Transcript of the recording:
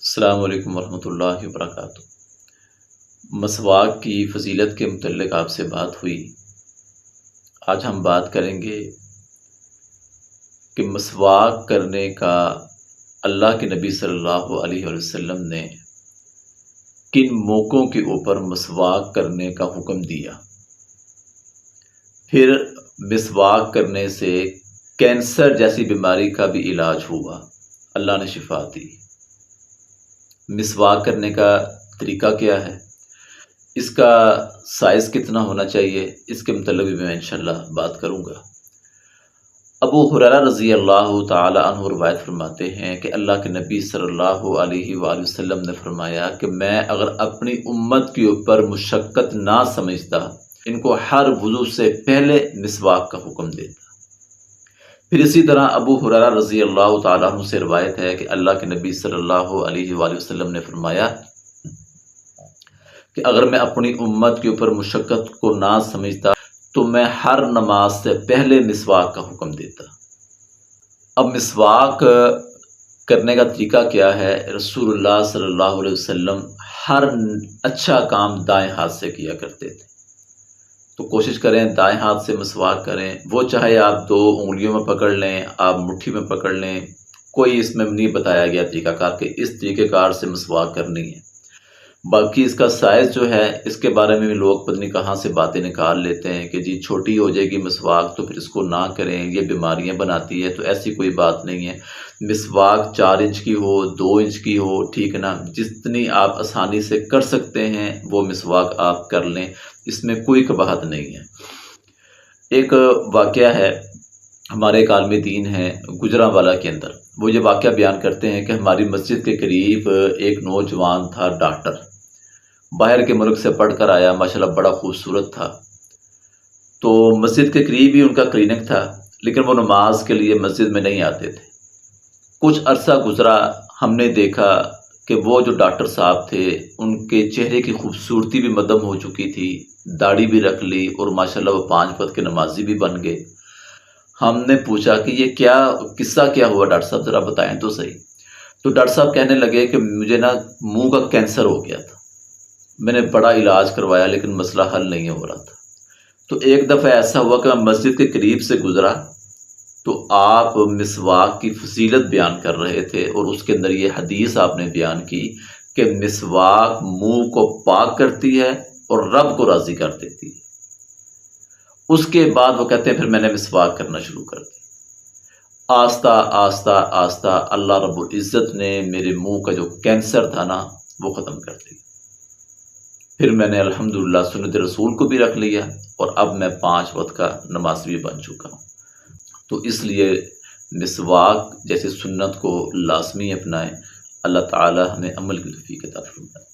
अस्सलाम वालेकुम वरहमतुल्लाहि वबरकातुहू। मसवाक की फ़ज़ीलत के मुतल्लिक़ आपसे बात हुई। आज हम बात करेंगे कि मसवाक करने का अल्लाह के नबी सल्लल्लाहु अलैहि वसल्लम ने किन मौक़ों के ऊपर मसवाक करने का हुक्म दिया। फिर मिसवाक करने से कैंसर जैसी बीमारी का भी इलाज हुआ, अल्लाह ने शिफा दी। मिसवाक करने का तरीका क्या है, इसका साइज़ कितना होना चाहिए, इसके मुतल्लिक़ भी मैं इंशाअल्लाह बात करूँगा। अबू हुरैरा रज़ी अल्लाह ताला अन्हु रिवायत फरमाते हैं कि अल्लाह के नबी सल्लल्लाहु अलैहि वसल्लम ने फरमाया कि मैं अगर अपनी उम्मत के ऊपर मुशक्क़त ना समझता, इनको हर वुज़ू से पहले मिसवाक का हुक्म देता। फिर इसी तरह अबू हुरैरा रज़ी अल्लाह ताला अन्हु से रिवायत है कि अल्लाह के नबी सल्लल्लाहु अलैहि वसल्लम ने फरमाया कि अगर मैं अपनी उम्मत के ऊपर मुशक्क़त को ना समझता तो मैं हर नमाज से पहले मिसवाक का हुक्म देता। अब मिसवाक करने का तरीका क्या है, रसूलुल्लाह सल्लल्लाहु अलैहि वसल्लम हर अच्छा काम दाएं हाथ से किया करते थे। तो कोशिश करें दाएं हाथ से मिसवाक करें, वो चाहे आप 2 उंगलियों में पकड़ लें, आप मुट्ठी में पकड़ लें, कोई इसमें नहीं बताया गया तरीक़ाकार कि इस तरीक़ेकार से मिसवाक करनी है। बाकी इसका साइज़ जो है, इसके बारे में भी लोग पता नहीं कहाँ से बातें निकाल लेते हैं कि जी छोटी हो जाएगी मिसवाक तो फिर इसको ना करें, ये बीमारियां बनाती है। तो ऐसी कोई बात नहीं है। मिसवाक 4 इंच की हो, 2 इंच की हो, ठीक है ना, जितनी आप आसानी से कर सकते हैं वो मिसवाक आप कर लें, इसमें कोई कबाहत नहीं है। एक वाक़या है, हमारे एक आलिम दीन हैं गुजरांवाला के अंदर, वो ये वाक़या बयान करते हैं कि हमारी मस्जिद के करीब एक नौजवान था डॉक्टर, बाहर के मुल्क से पढ़ कर आया, माशाल्लाह बड़ा खूबसूरत था। तो मस्जिद के करीब ही उनका क्लिनिक था, लेकिन वो नमाज के लिए मस्जिद में नहीं आते थे। कुछ अरसा गुजरा, हमने देखा कि वो जो डॉक्टर साहब थे उनके चेहरे की खूबसूरती भी मद्दम हो चुकी थी, दाढ़ी भी रख ली और माशाल्लाह वो 5 वक्त के नमाजी भी बन गए। हमने पूछा कि ये क्या किस्सा क्या हुआ डॉक्टर साहब, ज़रा बताएं तो सही। तो डॉक्टर साहब कहने लगे कि मुझे ना मुंह का कैंसर हो गया था, मैंने बड़ा इलाज करवाया लेकिन मसला हल नहीं हो रहा था। तो एक दफ़ा ऐसा हुआ कि मैं मस्जिद के करीब से गुजरा तो आप मिसवाक की फजीलत बयान कर रहे थे और उसके अंदर ये हदीस आपने बयान की कि मिसवाक मुंह को पाक करती है और रब को राज़ी कर देती है। उसके बाद वो कहते हैं फिर मैंने मिसवाक करना शुरू कर दिया। आस्ता आस्ता आस्ता अल्लाह रब्बुल इज़्ज़त ने मेरे मुंह का जो कैंसर था ना वो ख़त्म कर दिया। फिर मैंने अल्हम्दुलिल्लाह सुन्नत रसूल को भी रख लिया और अब मैं 5 वक्त का नमाज़ भी बन चुका हूँ। तो इसलिए मिसवाक जैसे सुन्नत को लाज़मी अपनाएं। अल्लाह ताला हमें अमल की तौफ़ीक़ अता फरमाए।